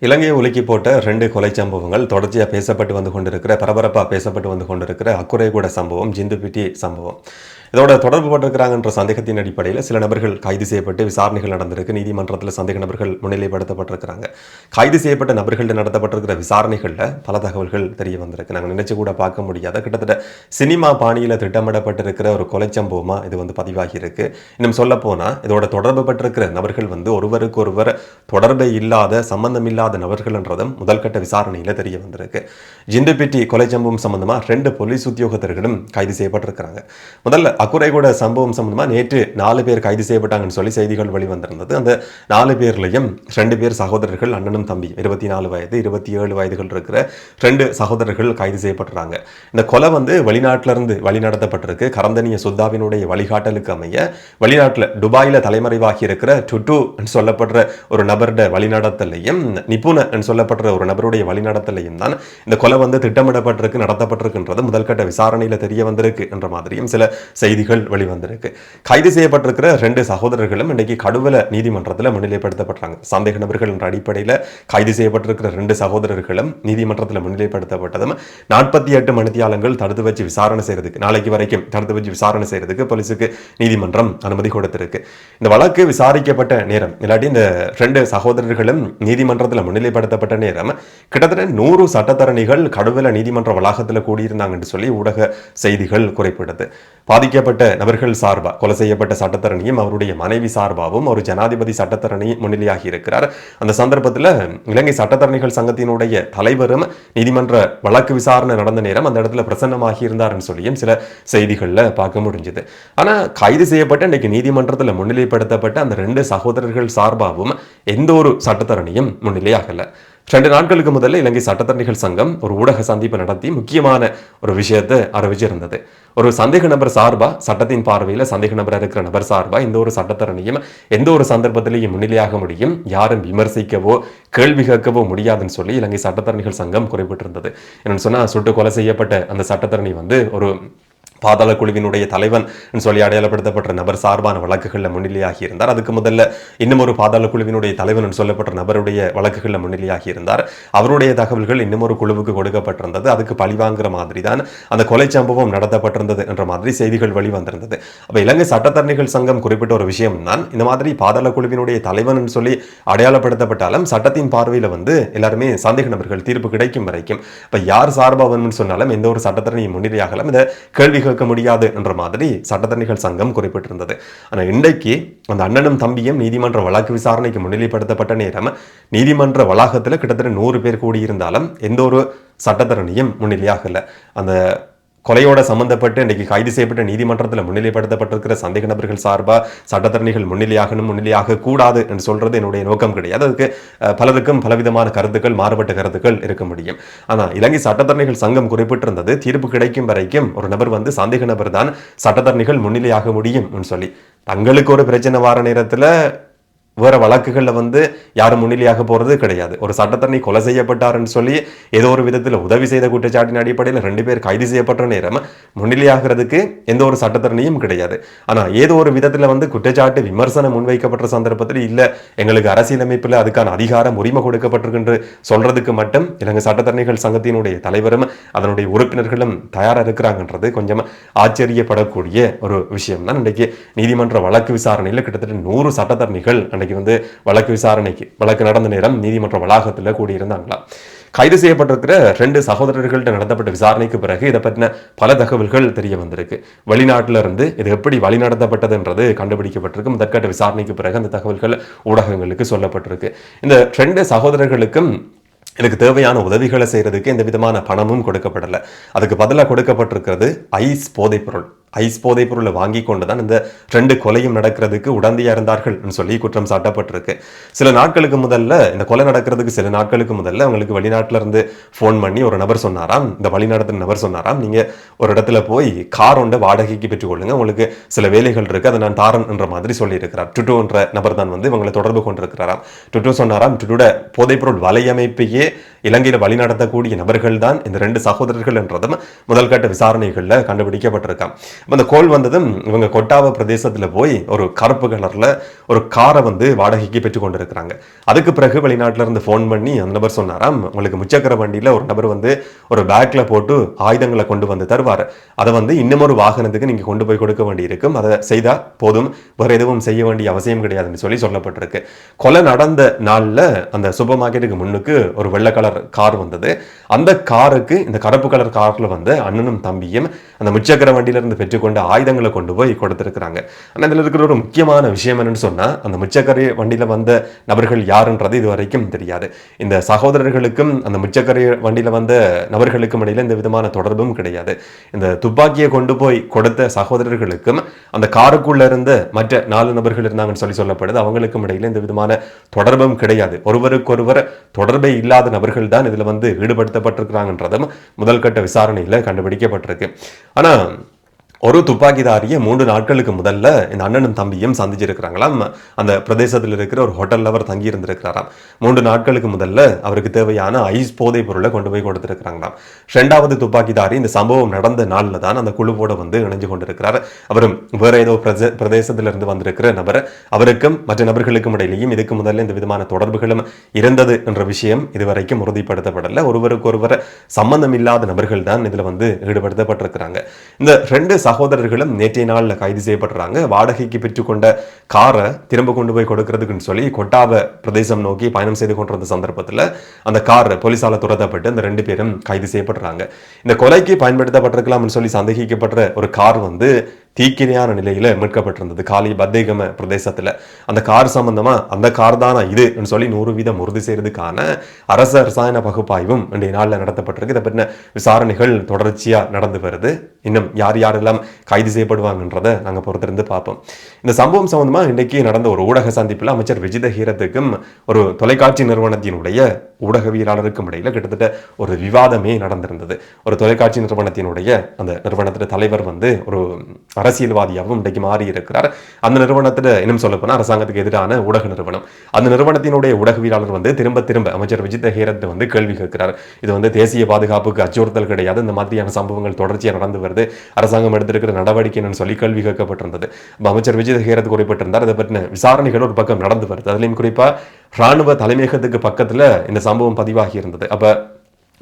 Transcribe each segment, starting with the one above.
இலங்கையை உலுக்கி போட்ட 2 கொலை சம்பவங்கள் தொடர்ச்சியாக பேசப்பட்டு வந்து கொண்டிருக்கிற பரபரப்பாக பேசப்பட்டு வந்து கொண்டிருக்கிற அக்குறைகூட சம்பவம், ஜிந்துப்பிட்டி சம்பவம். இதோட தொடர்பு பட்டிருக்கிறாங்கன்ற சந்தேகத்தின் அடிப்படையில் சில நபர்கள் கைது செய்யப்பட்டு விசாரணைகள் நடந்திருக்கு. நீதிமன்றத்தில் சந்தேக நபர்கள் முன்னிலைப்படுத்தப்பட்டிருக்கிறாங்க. கைது செய்யப்பட்ட நபர்களில் நடத்தப்பட்டிருக்கிற விசாரணைகளில் பல தகவல்கள் தெரிய வந்திருக்கு. நாங்கள் நினைச்சு கூட பார்க்க முடியாத கிட்டத்தட்ட சினிமா பாணியில் திட்டமிடப்பட்டிருக்கிற ஒரு கொலை சம்பவமாக இது வந்து பதிவாகி இருக்கு. இன்னும் சொல்ல போனால் இதோட தொடர்பு பட்டிருக்கிற நபர்கள் வந்து ஒருவருக்கு ஒருவர் தொடர்பை இல்லாத சம்பந்தம் இல்லாத நபர்கள்ன்றதும் முதல் கட்ட விசாரணையில் தெரிய வந்திருக்கு. ஜிந்துப்பிட்டி கொலை சம்பவம் சம்பந்தமா 2 போலீஸ் உத்தியோகத்தர்களும் கைது செய்யப்பட்டிருக்கிறாங்க. முதல்ல அக்குறைகூட சம்பவம் சம்பந்தமா நேற்று 4 பேர் கைது செய்யப்பட்டாங்கன்னு சொல்லி செய்திகள் வெளிவந்திருந்தது. அந்த 4 பேர்லையும் 2 பேர் சகோதரர்கள், அண்ணனும் தம்பி, 24 வயது 27 வயதுகள் இருக்கிற 2 சகோதரர்கள் கைது செய்யப்பட்டுறாங்க. இந்த கொலை வந்து வெளிநாட்டிலிருந்து வழிநடத்தப்பட்டிருக்கு. கரந்தனிய சுல்தாவினுடைய வழிகாட்டலுக்கு அமைய வெளிநாட்டில் துபாயில தலைமறைவாகி இருக்கிற டுட்டு சொல்லப்படுற ஒரு நபருடைய வழிநடத்தலையும் நிபுண சொல்லப்படுற ஒரு நபருடைய வழிநடத்தலையும் தான் இந்த கொலை வந்து திட்டமிடப்பட்டிருக்கு, நடத்தப்பட்டிருக்கின்றது முதல் கட்ட விசாரணையில் தெரிய வந்திருக்கு என்ற மாதிரியும் சில செய்திகள் வெளிவந்திருக்கு. கைது செய்யப்பட்டிருக்கிற 2 சகோதரர்களும் இன்னைக்கு கடுவல நீதிமன்றத்தில் முன்னிலைப்படுத்தப்பட்டாங்க. சந்தேக நபர்கள் என்ற அடிப்படையில் கைது செய்யப்பட்டிருக்கிற 2 சகோதரர்களும் நீதிமன்றத்தில் முன்னிலைப்படுத்தப்பட்டதும் 48 மணித்தியாலங்கள் தடுத்து வச்சு விசாரணை செய்யறதுக்கு, நாளைக்கு வரைக்கும் தடுத்து வச்சு விசாரணை செய்யறதுக்கு போலீஸுக்கு நீதிமன்றம் அனுமதி கொடுத்திருக்கு. இந்த வழக்கு விசாரிக்கப்பட்ட நேரம் இல்லாட்டி இந்த 2 சகோதரர்களும் நீதிமன்றத்தில் முன்னிலைப்படுத்தப்பட்ட நேரம் கிட்டத்தட்ட 100 சட்டத்தரணிகள் கடுவல நீதிமன்ற வளாகத்தில் கூடியிருந்தாங்கன்னு சொல்லி ஊடக செய்திகள் குறிப்பிடுது. பாதிக்கப்பட்ட நபர்கள் சார்பா கொலை செய்யப்பட்ட சட்டத்தரணியும் அவருடைய மனைவி சார்பாகவும் ஒரு ஜனாதிபதி சட்டத்தரணி முன்னிலையாகி இருக்கிறார். அந்த சந்தர்ப்பத்தில் இலங்கை சட்டத்தரணிகள் சங்கத்தினுடைய தலைவரும் நீதிமன்ற வழக்கு விசாரணை நடந்த நேரம் அந்த இடத்துல பிரசன்னமாகி இருந்தார்னு சொல்லியும் சில செய்திகள்ல பார்க்க முடிஞ்சது. ஆனா கைது செய்யப்பட்ட இன்னைக்கு நீதிமன்றத்தில் முன்னிலைப்படுத்தப்பட்ட அந்த 2 சகோதரர்கள் சார்பாகவும் எந்த ஒரு சட்டத்தரணியும் முன்னிலையாகல. 2 நாட்களுக்கு முதல்ல இலங்கை சட்டத்தரணிகள் சங்கம் ஒரு ஊடக சந்திப்பு நடத்தி முக்கியமான ஒரு விஷயத்தை அறிவிச்சிருந்தது. ஒரு சந்தேக நபர் சார்பா, சட்டத்தின் பார்வையில் சந்தேக நபர் இருக்கிற நபர் சார்பா எந்த ஒரு சட்டத்தரணியும் எந்த ஒரு சந்தர்ப்பத்திலையும் முன்னிலையாக முடியும், யாரும் விமர்சிக்கவோ கேள்வி கேட்கவோ முடியாதுன்னு சொல்லி இலங்கை சட்டத்தரணிகள் சங்கம் குறிப்பிட்டிருந்தது. என்னன்னு சொன்னா, சுட்டு கொலை செய்யப்பட்ட அந்த சட்டத்தரணி வந்து ஒரு பாதாள குழுவினுடைய தலைவன் சொல்லி அடையாளப்படுத்தப்பட்ட நபர் சார்பான வழக்குகளில் முன்னிலையாகி இருந்தார். அதுக்கு முதல்ல இன்னும் ஒரு பாதாள குழுவினுடைய தலைவன் சொல்லப்பட்ட நபருடைய வழக்குகளில் முன்னிலையாகி இருந்தார். அவருடைய தகவல்கள் இன்னும் ஒரு குழுவுக்கு கொடுக்கப்பட்டிருந்தது. அதுக்கு பழிவாங்கிற மாதிரி தான் அந்த கொலை சம்பவம் நடத்தப்பட்டிருந்தது என்ற மாதிரி செய்திகள் வெளிவந்திருந்தது. அப்ப இலங்கை சட்டத்தரணிகள் சங்கம் குறிப்பிட்ட ஒரு விஷயம் தான், இந்த மாதிரி பாதாள குழுவினுடைய தலைவன் சொல்லி அடையாளப்படுத்தப்பட்டாலும் சட்டத்தின் பார்வையில் வந்து எல்லாருமே சந்தேக நபர்கள், தீர்ப்பு கிடைக்கும் வரைக்கும் இப்ப யார் சார்பாக சொன்னாலும் எந்த ஒரு சட்டத்தரணியும் முன்னிலையாகலாம், இந்த கேள்வி முடியாது என்ற மாதிரி சட்டத்தரணிகள் சங்கம் குறிப்பிட்டிருந்தது. ஆனால் இன்றைக்கு அந்த அண்ணனும் தம்பியும் நீதிமன்ற வழக்கு விசாரணைக்கு முன்னிலைப்படுத்தப்பட்ட நேரம் நீதிமன்ற வளாகத்தில் கிட்டத்தட்ட 100 பேர் கூடியிருந்தாலும் எந்த ஒரு சட்டத்தரணியும் முன்னிலையாகல. அந்த கொலையோட சம்பந்தப்பட்டு இன்னைக்கு கைது செய்யப்பட்ட நீதிமன்றத்தில் முன்னிலைப்படுத்தப்பட்டிருக்கிற சந்தேக நபர்கள் சார்பா சட்டத்தரணிகள் முன்னிலையாகணும், முன்னிலையாக கூடாது என்று சொல்றது என்னுடைய நோக்கம் கிடையாது. அதுக்கு பலருக்கும் பலவிதமான கருத்துக்கள், மாறுபட்ட கருத்துக்கள் இருக்க முடியும். ஆனால் இலங்கை சட்டத்தரணிகள் சங்கம் குறிப்பிட்டிருந்தது, தீர்ப்பு கிடைக்கும் வரைக்கும் ஒரு நபர் வந்து சந்தேக நபர் தான் சட்டத்தரணிகள் முன்னிலையாக முடியும் சொல்லி. தங்களுக்கு ஒரு பிரச்சனை வார நேரத்தில் வேற வழக்குகளில் வந்து யாரும் முன்னிலையாக போறது கிடையாது. ஒரு சட்டத்தரணி கொலை செய்யப்பட்டாருன்னு சொல்லி ஏதோ ஒரு விதத்தில் உதவி செய்த குற்றச்சாட்டின் அடிப்படையில் 2 பேர் கைது செய்யப்பட்ட நேரம் முன்னிலையாகிறதுக்கு எந்த ஒரு சட்டத்தரணியும் கிடையாது. ஆனா ஏதோ ஒரு விதத்தில் வந்து குற்றச்சாட்டு விமர்சனம் முன்வைக்கப்பட்ட சந்தர்ப்பத்தில் இல்ல எங்களுக்கு அரசியலமைப்பில் அதுக்கான அதிகாரம், உரிமை கொடுக்கப்பட்டிருக்கு சொல்றதுக்கு மட்டும் இலங்கை சட்டத்தரணிகள் சங்கத்தினுடைய தலைவரும் அதனுடைய உறுப்பினர்களும் தயாரா இருக்கிறாங்கன்றது கொஞ்சம் ஆச்சரியப்படக்கூடிய ஒரு விஷயம் தான். இன்றைக்கு நீதிமன்ற வழக்கு விசாரணையில் கிட்டத்தட்ட 100 சட்டத்தரணிகள் வந்து வழக்கு விசாரணைக்கு, வழக்கு நடந்த நேரம் நீதிமன்ற வளாகத்தில் கூடியிருந்தாங்களா. கைது செய்யப்பட்டிருக்கிற 2 சகோதரர்கள்ட்ட நடத்தப்பட்ட விசாரணைக்கு பிறகு இதை பற்றின பல தகவல்கள் தெரிய வந்திருக்கு. வெளிநாட்டில இருந்து இது எப்படி வழிநடத்தப்பட்டதுன்றது கண்டுபிடிக்கப்பட்டிருக்கு. முதற்கட்ட விசாரணைக்கு பிறகு அந்த தகவல்கள் ஊடகங்களுக்கு சொல்லப்பட்டிருக்கு. இந்த 2 சகோதரர்களுக்கும் எனக்கு தேவையான உதவிகளை செய்யறதுக்கு எந்த விதமான பணமும் கொடுக்கப்படலை. அதுக்கு பதிலாக கொடுக்கப்பட்டிருக்கிறது ஐஸ் போதைப்பொருள். ஐஸ் போதைப் பொருளை வாங்கி கொண்டு தான் இந்த 2 கொலையும் நடக்கிறதுக்கு உடந்தையா இருந்தார்கள் சொல்லி குற்றம் சாட்டப்பட்டிருக்கு. சில நாட்களுக்கு முதல்ல இந்த கொலை நடக்கிறதுக்கு சில நாட்களுக்கு முதல்ல அவங்களுக்கு வெளிநாட்டில இருந்து போன் பண்ணி ஒரு நபர் சொன்னாராம், இந்த வழிநடத்தின நபர் சொன்னாராம், நீங்க ஒரு இடத்துல போய் கார் ஒன்றை வாடகைக்கு பெற்றுக்கொள்ளுங்க, உங்களுக்கு சில வேலைகள் இருக்கு, அதை நான் தாரன் என்ற மாதிரி சொல்லி இருக்கிறார். டுட்டு என்ற நபர் தான் வந்து இவங்களை தொடர்பு கொண்டிருக்கிறாராம். டுட்டு சொன்னாராம், டுட்டுட போதைப்பொருள் வலையமைப்பையே இலங்கையில வழிநடத்தக்கூடிய நபர்கள் தான் இந்த 2 சகோதரர்கள் என்றதும் முதல் கட்ட விசாரணைகள்ல கண்டுபிடிக்கப்பட்டிருக்காம். அந்த கோல் வந்ததும் இவங்க கொட்டாவ பிரதேசத்துல போய் ஒரு கருப்பு கலர்ல ஒரு காரை வந்து வாடகைக்கு பெற்றுக் கொண்டிருக்கிறாங்க. அதுக்கு பிறகு வெளிநாட்டுல இருந்து போன் பண்ணி அந்த நபர் சொன்னாராம், உங்களுக்கு முச்சக்கர வண்டியில ஒரு நபர் வந்து ஒரு பேக்ல போட்டு ஆயுதங்களை கொண்டு வந்து தருவார், அதை வந்து இன்னமொரு வாகனத்துக்கு நீங்க கொண்டு போய் கொடுக்க வேண்டி இருக்கும், அதை செய்தா போதும், வேற எதுவும் செய்ய வேண்டிய அவசியம் கிடையாதுன்னு சொல்லி சொல்லப்பட்டிருக்கு. கொலை நடந்த நாள்ல அந்த சூப்பர் மார்க்கெட்டுக்கு முன்னுக்கு ஒரு வெள்ளை கலர் கார் வந்தது. அந்த காருக்கு இந்த கருப்பு கலர் கார்ல வந்து அண்ணனும் தம்பியும் அந்த முச்சக்கர வண்டியில இருந்து பெற்றுக்கொண்ட ஆயுதங்களை கொண்டு போய் கொடுத்திருக்கிறாங்க. ஆனா இதுல இருக்கிற ஒரு முக்கியமான விஷயம் என்னன்னு சொன்னா, அந்த முச்சக்கர வண்டியில வந்த நபர்கள் யாருன்றது இது வரைக்கும் தெரியாது. இந்த சகோதரர்களுக்கும் அந்த முச்சக்கர வண்டியில வந்த நபர்களுக்கும் இடையில இந்த விதமான தொடர்பும் கிடையாது. இந்த துப்பாக்கியை கொண்டு போய் கொடுத்த சகோதரர்களுக்கும் அந்த காருக்குள்ள இருந்த மற்ற 4 நபர்கள் இருந்தாங்கன்னு சொல்லப்படுது, அவங்களுக்கும் இடையில இந்த விதமான தொடர்பும் கிடையாது. ஒருவருக்கொருவர் தொடர்பே இல்லாத நபர்கள் தான் இதுல வந்து ஈடுபடுத்தப்பட்டிருக்கிறாங்கன்றதும் முதல் கட்ட விசாரணையில கண்டுபிடிக்கப்பட்டிருக்கு. ஆனா ஒரு துப்பாக்கிதாரியை 3 நாட்களுக்கு முதல்ல இந்த அண்ணனும் தம்பியும் சந்திச்சிருக்கிறாங்களாம். அந்த பிரதேசத்தில் இருக்கிற ஒரு ஹோட்டல்ல அவர் தங்கி இருந்திருக்கிறாராம். 3 நாட்களுக்கு முதல்ல அவருக்கு தேவையான ஐஸ் போதைப் பொருளை கொண்டு போய் கொடுத்திருக்கிறாங்களாம். 2வது துப்பாக்கிதாரி இந்த சம்பவம் நடந்த நாள்ல தான் அந்த குழுவோட வந்து இணைஞ்சு கொண்டிருக்கிறார். அவரும் வேற ஏதோ பிரதேசத்திலிருந்து வந்திருக்கிற நபர். அவருக்கும் மற்ற நபர்களுக்கும் இடையிலேயும் இதுக்கு முதல்ல இந்த விதமான தொடர்புகளும் இருந்தது என்ற விஷயம் இதுவரைக்கும் உறுதிப்படுத்தப்படல. ஒருவருக்கொருவர் சம்பந்தம் இல்லாத நபர்கள் தான் இதுல வந்து ஈடுபடுத்தப்பட்டிருக்கிறாங்க. இந்த 2 சகோதரர்களும் நேற்றைய நாள்ல கைது செய்யப்படுறாங்க. வாடகைக்கு பெற்றுக்கொண்ட காரை திரும்ப கொண்டு போய் கொடுக்கிறதுக்குன்னு சொல்லி கொட்டாவ பிரதேசம் நோக்கி பயணம் செய்து கொண்டிருந்த சந்தர்ப்பத்தில் அந்த கார் போலீசால துரத்தப்பட்டு அந்த 2 பேரும் கைது செய்யப்படுறாங்க. இந்த கொலைக்கு பயன்படுத்தப்பட்டிருக்கலாம் சொல்லி சந்தேகிக்கப்பட்ட ஒரு கார் வந்து தீக்கிரையான நிலையில மீட்கப்பட்டிருந்தது காலி பத்தேகம பிரதேசத்துல. அந்த கார் சம்பந்தமா அந்த கார் தானா இது சொல்லி 100% உறுதி செய்யறதுக்கான அரச ரசாயன பகுப்பாய்வும் இன்றைய நாளில் நடத்தப்பட்டிருக்கு. இதை பற்றின விசாரணைகள் தொடர்ச்சியா நடந்து வருது. இன்னும் யார் யாரெல்லாம் கைது செய்யப்படுவாங்கன்றதை நாங்க பொறுத்திருந்து பார்ப்போம். இந்த சம்பவம் சம்பந்தமா இன்றைக்கு நடந்த ஒரு ஊடக சந்திப்பில் அமைச்சர் விஜித ஹீரத்துக்கும் ஒரு தொலைக்காட்சி நிறுவனத்தினுடைய ஊடகவியலாளருக்கும் இடையில கிட்டத்தட்ட ஒரு விவாதமே நடந்திருந்தது. ஒரு தொலைக்காட்சி நிறுவனத்தினுடைய அந்த நிறுவனத்தின் தலைவர் வந்து ஒரு அரசியல்வாதியாகவும் இன்றைக்கு மாறி இருக்கிறார். அந்த நிறுவனத்தில் இன்னும் சொல்லப்போனா அரசாங்கத்துக்கு எதிரான ஊடக நிறுவனம். அந்த நிறுவனத்தினுடைய ஊடகவியலாளர் வந்து திரும்ப அமைச்சர் விஜித ஹீரத் வந்து கேள்வி கேட்கிறார். இது வந்து தேசிய பாதுகாப்புக்கு அச்சுறுத்தல் கிடையாது, இந்த மாதிரியான சம்பவங்கள் தொடர்ச்சியாக நடந்து வருது, அரசாங்கம் எடுத்திருக்கிற நடவடிக்கைன்னு சொல்லி கேள்வி கேட்கப்பட்டிருந்தது. அமைச்சர் விஜித ஹீரத் குறிப்பிட்டிருந்தார். அதை பற்றின விசாரணைகள் ஒரு பக்கம் நடந்து வருது. அதுலயும் குறிப்பா ராணுவ தலைமையகத்துக்கு பக்கத்துல இந்த சம்பவம் பதிவாகி இருந்தது. அப்ப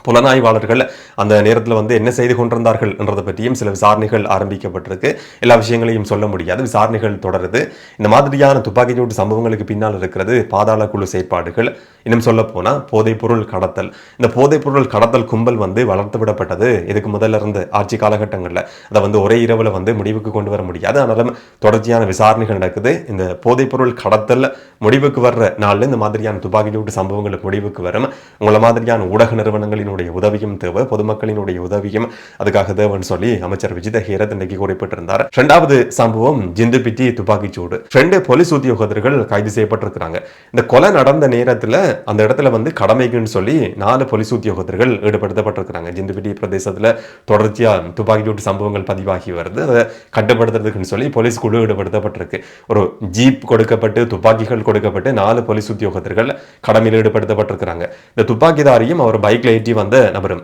புலனாய்வாளர்கள் அந்த நேரத்தில் வந்து என்ன செய்து கொண்டிருந்தார்கள் என்றதை பற்றியும் சில விசாரணைகள் ஆரம்பிக்கப்பட்டிருக்கு. எல்லா விஷயங்களையும் சொல்ல முடியாது, விசாரணைகள் தொடருது. இந்த மாதிரியான துப்பாக்கிச்சூட்டு சம்பவங்களுக்கு பின்னால் இருக்கிறது பாதாள குழு செயற்பாடுகள். இன்னும் சொல்ல போனா போதைப்பொருள் கடத்தல். இந்த போதைப்பொருள் கடத்தல் கும்பல் வந்து வளர்த்து விடப்பட்டது இதுக்கு முதல்ல இருந்து ஆட்சி காலகட்டங்களில். அதை வந்து ஒரே இரவுல வந்து முடிவுக்கு கொண்டு வர முடியாது. ஆனாலும் தொடர்ச்சியான விசாரணைகள் நடக்குது. இந்த போதைப்பொருள் கடத்தல் முடிவுக்கு வர்ற நாளில் இந்த மாதிரியான துப்பாக்கிச்சூட்டு சம்பவங்களுக்கு முடிவுக்கு வரும். உங்களை மாதிரியான ஊடக நிறுவனங்களின் உதவியும் தேவை, பொதுமக்களினுடைய உதவியும் அதுக்காக தேவைன்னு சொல்லி அமைச்சர் விஜித ஹீரத் இன்றைக்கு குறிப்பிட்டிருந்தார். 2வது சம்பவம் ஜிந்துபிட்டி துப்பாக்கிச்சூடு. 2 போலீஸ் உத்தியோகத்தர்கள் கைது செய்யப்பட்டிருக்கிறாங்க. இந்த கொலை நடந்த நேரத்தில் அந்த இடத்துல வந்து கடமைக்குன்னு சொல்லி 4 போலீஸ் உத்தியோகத்தர்கள் ஈடுபடுத்தப்பட்டிருக்கிறாங்க. ஜிந்துபிட்டி பிரதேசத்தில் தொடர்ச்சியா துப்பாக்கிச்சூட்டு சம்பவங்கள் பதிவாகி வருது. அதை கட்டுப்படுத்துறதுக்குன்னு சொல்லி போலீஸ் குழு ஈடுபடுத்தப்பட்டிருக்கு. ஒரு ஜீப் கொடுக்கப்பட்டு துப்பாக்கிகள் கொடுக்கப்பட்டு 4 போலீஸ் உத்தியோகத்தர்கள் கடமையில் ஈடுபடுத்தப்பட்டிருக்கிறாங்க. இந்த துப்பாக்கிதாரியும் அவர் பைக்ல ஏற்றி வந்த நபரும்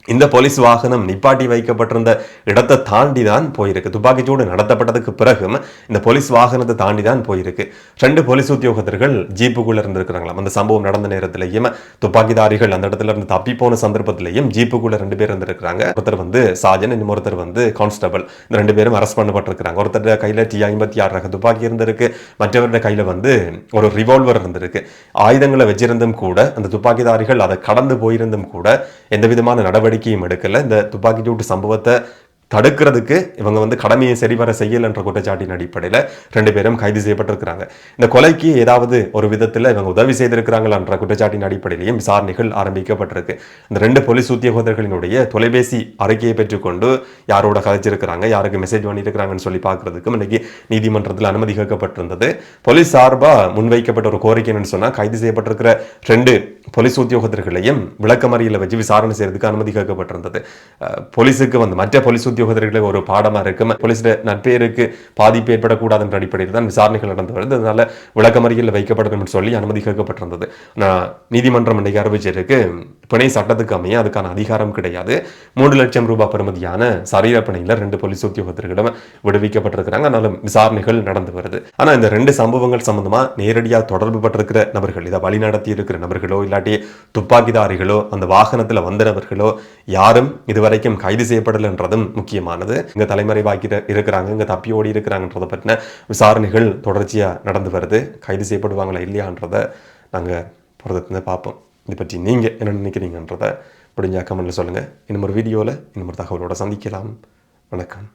இந்த போலீஸ் வாகனம் நிப்பாட்டி வைக்கப்பட்டிருந்த இடத்தை தாண்டி தான் போயிருக்கு. துப்பாக்கிச்சூடு நடத்தப்பட்டதுக்கு பிறகும் இந்த போலீஸ் வாகனத்தை தாண்டி தான் போயிருக்கு. 2 போலீஸ் உத்தியோகத்தர்கள் ஜீப்புக்குள்ள இருந்திருக்கிறாங்களாம். அந்த சம்பவம் நடந்த நேரத்திலேயும் துப்பாக்கிதாரிகள் அந்த இடத்துல இருந்து தப்பி போன சந்தர்ப்பத்திலேயும் ஜீப்புக்குள்ள 2 பேர் இருந்திருக்கிறாங்க. ஒருத்தர் வந்து சாஜன், இன்னொருத்தர் வந்து கான்ஸ்டபிள். இந்த 2 பேரும் அரெஸ்ட் பண்ணப்பட்டிருக்கிறாங்க. ஒருத்தர் கையில T56 ரக துப்பாக்கி இருந்திருக்கு, மற்றவருடைய கையில வந்து ஒரு ரிவால்வர் இருந்திருக்கு. ஆயுதங்களை வச்சிருந்தும் கூட அந்த துப்பாக்கிதாரிகள் அதை கடந்து போயிருந்தும் கூட எந்த விதமான நடவடிக்கையும் எடுக்கல. இந்த துப்பாக்கிச்சூட்டு சம்பவத்தை தடுக்கிறதுக்கு இவங்க வந்து கடமையை சரிவர செய்யல என்ற குற்றச்சாட்டின் அடிப்படையில் 2 பேரும் கைது செய்யப்பட்டிருக்கிறாங்க. இந்த கொலைக்கு ஏதாவது ஒரு விதத்தில் இவங்க உதவி செய்திருக்கிறாங்களா என்ற குற்றச்சாட்டின் அடிப்படையிலையும் விசாரணைகள் ஆரம்பிக்கப்பட்டிருக்கு. இந்த 2 போலீஸ் உத்தியோகத்தர்களினுடைய தொலைபேசி அறிக்கையை பெற்றுக்கொண்டு யாரோட கதைச்சிருக்கிறாங்க, யாருக்கு மெசேஜ் பண்ணியிருக்கிறாங்கன்னு சொல்லி பார்க்கறதுக்கும் இன்னைக்கு நீதிமன்றத்தில் அனுமதி கேட்கப்பட்டிருந்தது. போலீஸ் சார்பாக முன்வைக்கப்பட்ட ஒரு கோரிக்கை என்னன்னு சொன்னா, கைது செய்யப்பட்டிருக்கிற 2 போலீஸ் உத்தியோகத்தர்களையும் விளக்கமறியல வச்சு விசாரணை செய்யறதுக்கு அனுமதி கேட்கப்பட்டிருந்தது. போலீஸுக்கு வந்து மற்ற போலீஸ் உத்தியோகத்தர்களுக்கு ஒரு பாடமா இருக்கும். போலீஸ் நட்பேருக்கு பாதிப்பு ஏற்படக்கூடாது என்ற அடிப்படையில் தான் விசாரணைகள் நடந்து வருது. அதனால விளக்கமறியல் வைக்கப்படணும் சொல்லி அனுமதி கேட்கப்பட்டிருந்தது. நீதிமன்றம் இன்றைக்கு அறிவிச்சிருக்கு, பிணை சட்டத்துக்கு அமைய அதுக்கான அதிகாரம் கிடையாது. 3 லட்சம் ரூபாய் பெறுமதியான சரீர பிணையில் 2 போலீஸ் உத்தியோகத்தர்களிடம் விடுவிக்கப்பட்டிருக்கிறாங்க. ஆனாலும் விசாரணைகள் நடந்து வருது. ஆனா இந்த 2 சம்பவங்கள் சம்பந்தமா நேரடியாக தொடர்பு பட்டிருக்கிற நபர்கள், இதை வழிநடத்தி இருக்கிற நபர்களோ இல்லாட்டி துப்பாக்கிதாரிகளோ அந்த வாகனத்தில் வந்த நபர்களோ யாரும் இதுவரைக்கும் கைது செய்யப்படலைன்றதும் முக்கியமானது. இங்க தலைமறைவாக்கி இருக்கிறாங்க, இங்க தப்பி ஓடி இருக்கிறாங்கன்றதை பற்றின விசாரணைகள் தொடர்ச்சியா நடந்து வருது. கைது செய்யப்படுவாங்களா இல்லையான்றதை நாங்க பொறுத்து பார்ப்போம். இதை பற்றி நீங்கள் என்ன நினைக்கிறீங்கன்றதை முடிஞ்சா கமெண்ட்டில் சொல்லுங்கள். இன்னும் ஒரு வீடியோவில் இன்னும் ஒரு தகவலோடு சந்திக்கலாம். வணக்கம்.